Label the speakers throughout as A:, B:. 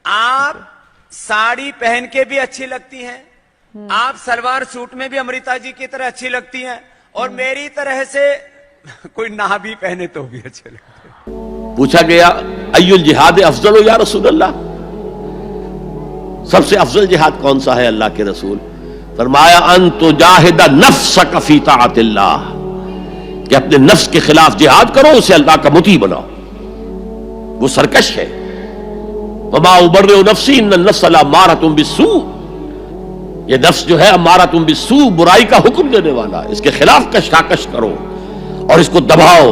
A: आप साड़ी पहन के भी अच्छी लगती हैं, आप सलवार सूट में भी अमृता जी की तरह अच्छी लगती हैं, और मेरी तरह से कोई ना भी पहने तो भी अच्छे लगते हैं।
B: पूछा गया अय्युल जिहाद अफजल हो या रसूल अल्लाह, सबसे अफजल जिहाद कौन सा है अल्लाह के रसूल? फरमाया अन तुजाहिद नफ्सक फी ताअतिल्लाह, कि अपने नफ्स के खिलाफ जिहाद करो, उसे अल्लाह का मुती बनाओ। वो सरकश है। वमा उबर्रिउ नफ्सी इन्न नफ्स लअम्मारतुम बिस्सू, ये नफ्स जो है अम्मारतुम बिस्सू, बुराई का हुक्म देने वाला, इसके खिलाफ कशाकश करो और इसको दबाओ,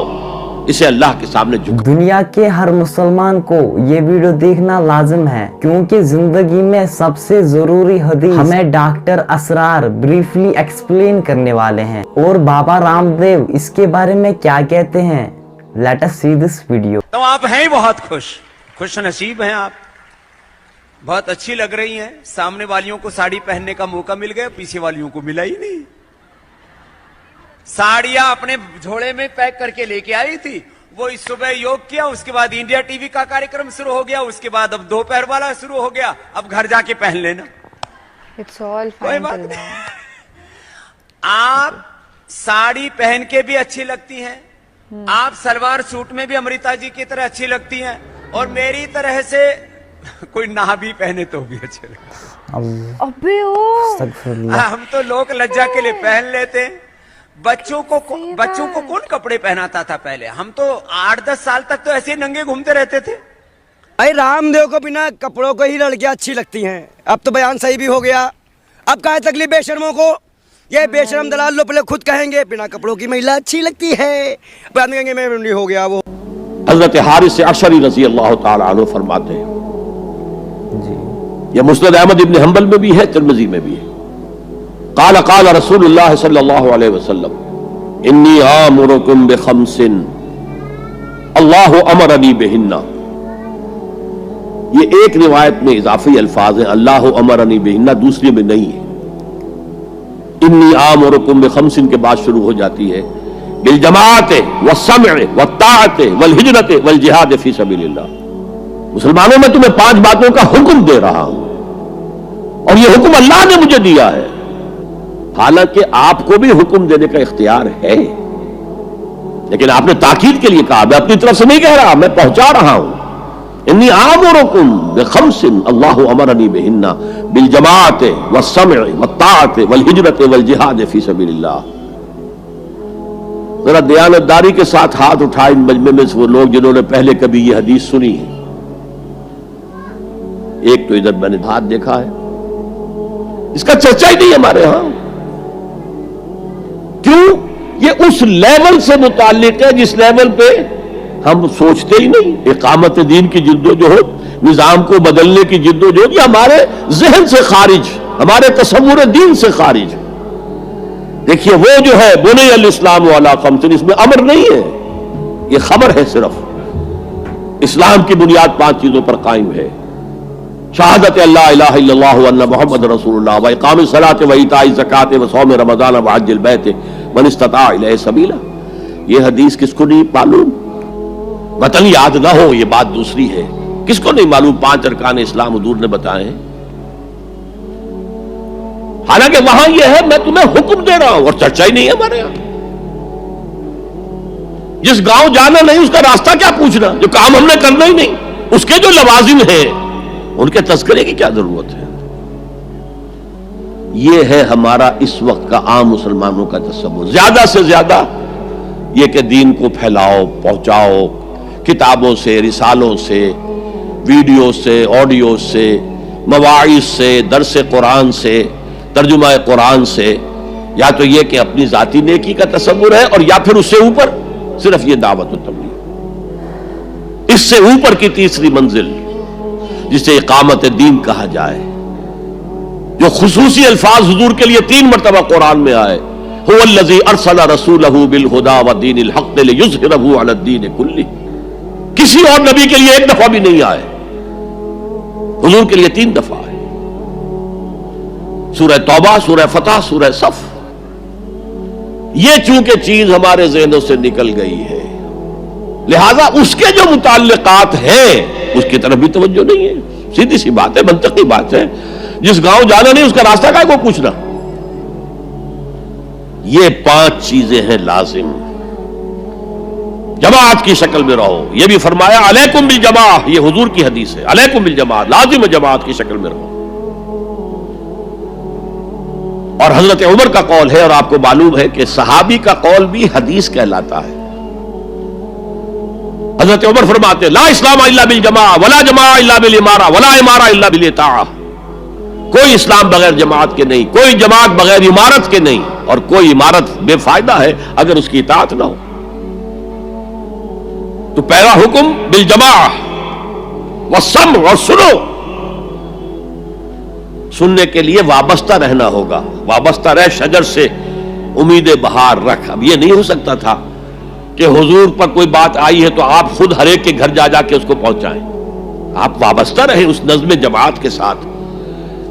B: इसे अल्लाह के सामने झुकाओ।
C: दुनिया के हर मुसलमान को ये वीडियो देखना लाजिम है, क्योंकि जिंदगी में सबसे जरूरी हदीस हमें डॉक्टर असरार ब्रीफली एक्सप्लेन करने वाले हैं, और बाबा रामदेव इसके बारे में क्या कहते हैं। Let us see this video.
A: तो आप हैं बहुत खुश नसीब हैं आप, बहुत अच्छी लग रही हैं। सामने वालियों को साड़ी पहनने का मौका मिल गया, पीछे वालियों को मिला ही नहीं। साड़ियां अपने झोले में पैक करके लेके आई थी, वो इस सुबह योग किया, उसके बाद इंडिया टीवी का कार्यक्रम शुरू हो गया, उसके बाद अब दोपहर वाला शुरू हो गया, अब घर जाके पहन लेना,
D: इट्स ऑल
A: कोई बात नहीं। आप साड़ी पहन के भी अच्छी लगती हैं, आप सलवार सूट में भी अमृता जी की तरह अच्छी लगती हैं, और मेरी तरह से कोई ना भी पहने तो भी अच्छे लगते हैं।
D: अबे ओ,
A: हम तो लोक लज्जा के लिए पहन लेते हैं। बच्चों को कौन कपड़े पहनाता था पहले? हम तो 8-10 साल तक तो ऐसे नंगे घूमते रहते थे।
E: भाई रामदेव को बिना कपड़ों को ही लड़कियां अच्छी लगती हैं। अब तो बयान सही भी हो गया। अब कहाँ तकलीफ बेशर्मों को? ये बेशरम दलाल लो पहले खुद कहेंगे बिना कपड़ों की महिला अच्छी लगती है, बाद में कहेंगे मैं नहीं हो गया वो।
B: हजरत हारिस अशरी रजी अल्लाह ताला अन्हु फरमाते हैं, यह मुस्नद अहमद इब्न हंबल में भी है, तिरमिज़ी में भी है। क़ाल क़ाल रसूलुल्लाह सल्लल्लाहु अलैहि वसल्लम इन्नी आमुरुकुम बिखम्सिन अल्लाहु अमरनी बिहिन्ना। ये एक रिवायत में इजाफी अल्फाज है, अल्लाहु अमरनी बिहिन्ना, दूसरी में नहीं है। इन्नी आमुरुकुम बिखम्सिन के बाद शुरू हो जाती है बिल जमाअते वस्समअ वत्ताअते वल हिजरते वल जिहाद फी सबीलिल्लाह। मुसलमानों में तुम्हें 5 बातों का हुक्म दे रहा हूं, और यह हुक्म अल्लाह ने मुझे दिया है। हालांकि आपको भी हुक्म देने का इख्तियार है, लेकिन आपने ताकीद के लिए कहा, मैं अपनी तरफ से नहीं कह रहा, मैं पहुंचा रहा हूं। इन्नी आमुरुकुम बिखम्सिन अल्लाहु अमरनी बिहिन्ना बिल जमाअते वस्समअ वत्ताअते वल हिजरते वल जिहाद फी सबीलिल्लाह। जरा दयानतदारी के साथ हाथ उठाए इन मजमे में से वो लोग जिन्होंने पहले कभी ये हदीस सुनी है। एक तो इधर मैंने हाथ देखा है, इसका चर्चा ही नहीं हमारे यहां। क्यों? ये उस लेवल से मुताल्लिक है जिस लेवल पे हम सोचते ही नहीं। इकामत दीन की जिद्दोजहद, निजाम को बदलने की जिद्दोजहद, ये हमारे जहन से खारिज, हमारे तसव्वुर दीन से खारिज। देखिए वो जो है बुनी अल इस्लाम वाला खम्सिन, इसमें अमर नहीं है, ये खबर है सिर्फ। इस्लाम की बुनियाद 5 चीजों पर कायम है। शहादत अल्ला इलाहा इल्लल्लाह व अन्ना मुहम्मद रसूलुल्लाह व इकामिस सलात व इताई ज़कात व सौम रमज़ान व हज्जिल बैत मन इस्तता इलैहि सबीला। ये हदीस किसको नहीं मालूम? वतन याद ना हो, ये बात दूसरी है। किसको नहीं मालूम 5 अरकान इस्लाम हुजूर ने बताए हैं? हालांकि वहां यह है मैं तुम्हें हुक्म दे रहा हूं, और चर्चा ही नहीं है हमारे यहां। जिस गांव जाना नहीं उसका रास्ता क्या पूछना, जो काम हमने करना ही नहीं, उसके जो लवाजिम हैं उनके तस्करे की क्या जरूरत है? यह है हमारा इस वक्त का आम मुसलमानों का तस्वुर। ज्यादा से ज्यादा यह कि दीन को फैलाओ, पहुंचाओ, किताबों से, रिसालों से, वीडियो से, ऑडियो से, मवाइज से, दरस कुरान से, तर्जुमा कुरान से। या तो यह कि अपनी जाती नेकी का तस्वुर है, और या फिर उससे ऊपर सिर्फ यह दावत व तबलीग। इससे ऊपर की तीसरी मंजिल जिसे इकामत दीन कहा जाए, जो खुसूसी अल्फाज हुजूर के लिए 3 मरतबा कुरान में आए, हुवल्लज़ी अरसला रसूलहू बिल हुदा व दीनिल हक़ लियुज़हिरहू अला दीन कुल्ली। किसी और नबी के लिए 1 दफा भी नहीं आए, हुजूर के लिए 3 दफा आए। सूरह तौबा, सूरह फतह, सूरह सफ। ये चूंकि चीज हमारे ज़हनों से निकल गई है, लिहाजा उसके जो मुताल्लिकात हैं उसकी तरफ भी तवज्जो नहीं है। सीधी सी बात है, मंतकी बात है। जिस गांव जाना नहीं उसका रास्ता काय को पूछना। ये 5 चीजें हैं लाजिम। जमात की शक्ल में रहो, ये भी फरमाया अलैकुम बिल जमा, ये हुजूर की हदीस है, अलैकुम बिल जमा, लाजिम है जमात की शक्ल में रहो। और हजरत उमर का कौल है, और आपको मालूम है कि सहाबी का कौल भी हदीस कहलाता है। हजरत उमर फरमाते ला इस्लाम इल्ला बिल जमा वला जमा इल्ला बिल इमारा वला इमारा इल्ला बिल इताअ। कोई इस्लाम बगैर जमात के नहीं, कोई जमात बगैर इमारत के नहीं, और कोई इमारत बेफायदा है अगर उसकी इताअत ना हो। तो पहला हुक्म बिल जमा वसम, और सुनो, सुनने के लिए वाबस्ता रहना होगा। वाबस्ता रह शजर से उम्मीद बहार रख। अब ये नहीं हो सकता था कि हुजूर पर कोई बात आई है तो आप खुद हर एक के घर जा जाके उसको पहुंचाएं। आप वाबस्ता रहे उस नज़्म जमात के साथ।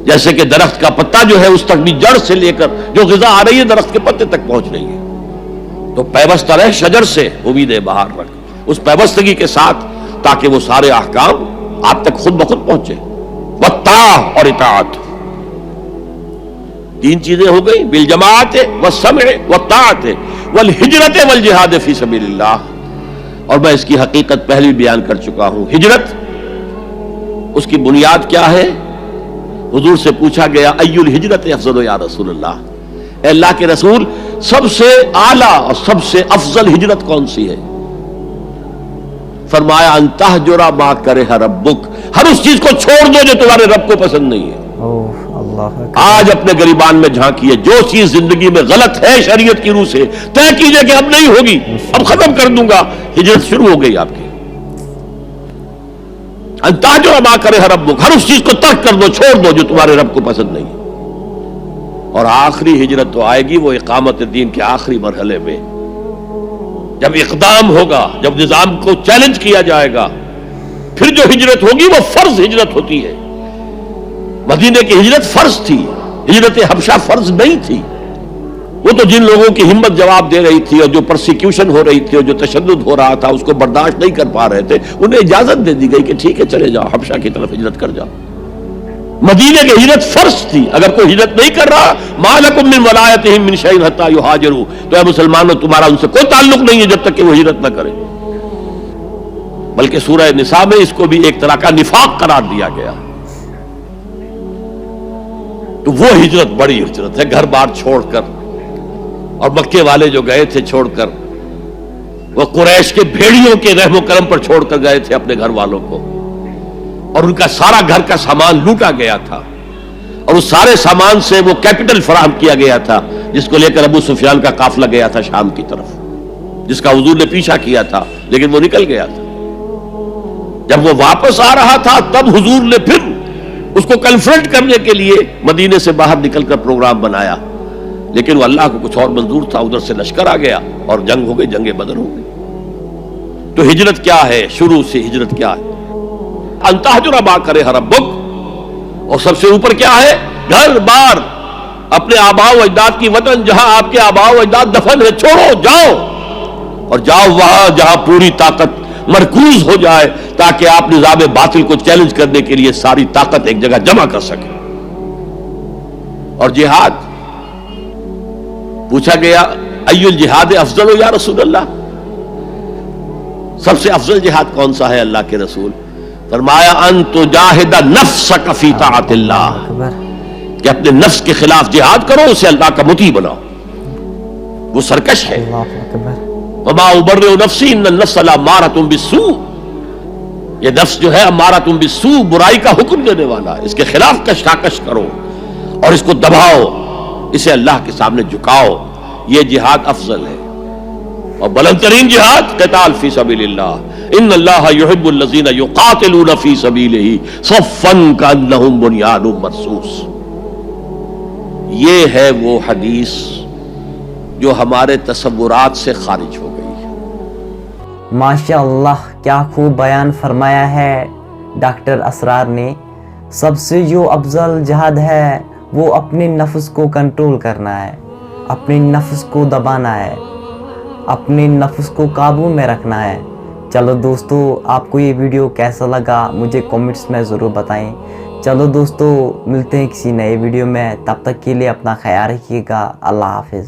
B: जैसे कि दरख्त का पत्ता जो है उस तक भी जड़ से लेकर जो ग़िज़ा आ रही है दरख्त के पत्ते तक पहुंच रही है। तो पैबस्ता रहे शजर से उम्मीद बहार रख, उस पैबस्तगी के साथ, ताकि वो सारे अहकाम आप तक खुद ब खुद पहुंचे। वत्ता और इताअत, 3 चीजें हो गई, बिल जमात व समय व ताअत वल हिजरत वल जिहाद फी सबीलिल्लाह। और मैं इसकी हकीकत पहले बयान कर चुका हूं। हिजरत, उसकी बुनियाद क्या है? हुजूर से पूछा गया अय्युल हिजरत अफजल या रसूलल्लाह, अल्लाह के रसूल सबसे आला और सबसे अफजल हिजरत कौन सी है? फरमाया अंतहजुरा मा करे रब्बुक, हर उस चीज को छोड़ दो जो तुम्हारे रब को पसंद नहीं है। आज अपने गरीबान में झांकिए, जो चीज जिंदगी में गलत है शरीयत की रूह से तय कीजिए कि अब नहीं होगी, अब खत्म कर दूंगा, हिजरत शुरू हो गई आपकी। अंतहजुरा मा करे रब्बुक, हर उस चीज को तर्क कर दो, छोड़ दो जो तुम्हारे रब को पसंद नहीं है। और आखिरी हिजरत तो आएगी वो इकामत दीन के आखिरी मरहले में, जब इक़दाम होगा, जब निजाम को चैलेंज किया जाएगा, फिर जो हिजरत होगी वो फर्ज हिजरत होती है। मदीने की हिजरत फर्ज थी, हिजरत हबशा फर्ज नहीं थी। वो तो जिन लोगों की हिम्मत जवाब दे रही थी और जो परसिक्यूशन हो रही थी और जो तशद्दुद हो रहा था उसको बर्दाश्त नहीं कर पा रहे थे, उन्हें इजाजत दे दी गई कि ठीक है चले जाओ, हबशा की तरफ हिजरत कर जाओ। मदीने की हिजरत फर्ज थी। अगर कोई हिजरत नहीं कर रहा, मालकुम मिन वलायतिहिम मिन शैइन हत्ता युहाजिरू, तो ऐ मुसलमानों तुम्हारा उनसे कोई ताल्लुक नहीं है जब तक कि वो हिजरत न करे। बल्कि सूरह निसा में इसको भी एक तरह का निफाक करार दिया गया। तो वो हिजरत बड़ी हिजरत है, घर बार छोड़कर। और मक्के वाले जो गए थे छोड़कर, वो कुरैश के भेड़ियों के रहमो करम पर छोड़कर गए थे अपने घर वालों को, और उनका सारा घर का सामान लूटा गया था, और उस सारे सामान से वो कैपिटल फराहम किया गया था जिसको लेकर अबू सुफियान का काफिला गया था शाम की तरफ, जिसका हुजूर ने पीछा किया था, लेकिन वो निकल गया था। जब वो वापस आ रहा था तब हुजूर ने फिर उसको कन्फ्रंट करने के लिए मदीने से बाहर निकलकर प्रोग्राम बनाया, लेकिन वो अल्लाह को कुछ और मंजूर था। उधर से लश्कर आ गया और जंग हो गई, जंगे बदर हो गई। तो हिजरत क्या है? शुरू से हिजरत क्या है? अंतहजुरा मा करे रब्बुक, और सबसे ऊपर क्या है? घर बार, अपने आबाओ अजदाद की वतन, जहां आपके आबाओ अजदाद दफन है, छोड़ो, जाओ, और जाओ वहां जहां पूरी ताकत मरकूज हो जाए, ताकि आप निजाम बातिल को चैलेंज करने के लिए सारी ताकत एक जगह जमा कर सके। और जिहाद पूछा गया अय्युल जिहाद अफजल या रसूल अल्लाह, सबसे अफजल जिहाद कौन सा है अल्लाह के रसूल? फरमाया अन तुजाहिदा नफ्सक फी ताअतिल्लाह, कि अपने नफ्स के खिलाफ जिहाद करो, उसे अल्लाह का मुती बनाओ। वो सरकश है। वमा उबर्रिउ नफ्सी इन्नन नफ्स लअम्मारतुम बिस्सू, ये नफ्स जो है अम्मारतुम बिस्सू, बुराई का हुक्म देने वाला है। इसके खिलाफ कशाकश करो और इसको दबाओ, इसे अल्लाह के सामने झुकाओ। ये जिहाद अफजल है। और बुलंदतरीन जिहाद क़िताल फी सबीलिल्लाह, इन्नल्लाह युहिब्बुल लज़ीना युक़ातिलूना फी सबीलिही सफ़्फ़न कअन्नहुम बुनियानुम मरसूस। ये है वो हदीस जो हमारे तसव्वुरात से खारिज हो गई है।
C: माशाअल्लाह, क्या खूब बयान फरमाया है डॉक्टर असरार ने। सबसे जो अफजल जिहाद है वो अपने नफ्स को कंट्रोल करना है, अपने नफ्स को दबाना है, अपने नफ्स को काबू में रखना है। चलो दोस्तों, आपको ये वीडियो कैसा लगा मुझे कमेंट्स में ज़रूर बताएं। चलो दोस्तों, मिलते हैं किसी नए वीडियो में, तब तक के लिए अपना ख्याल रखिएगा। अल्लाह हाफिज़।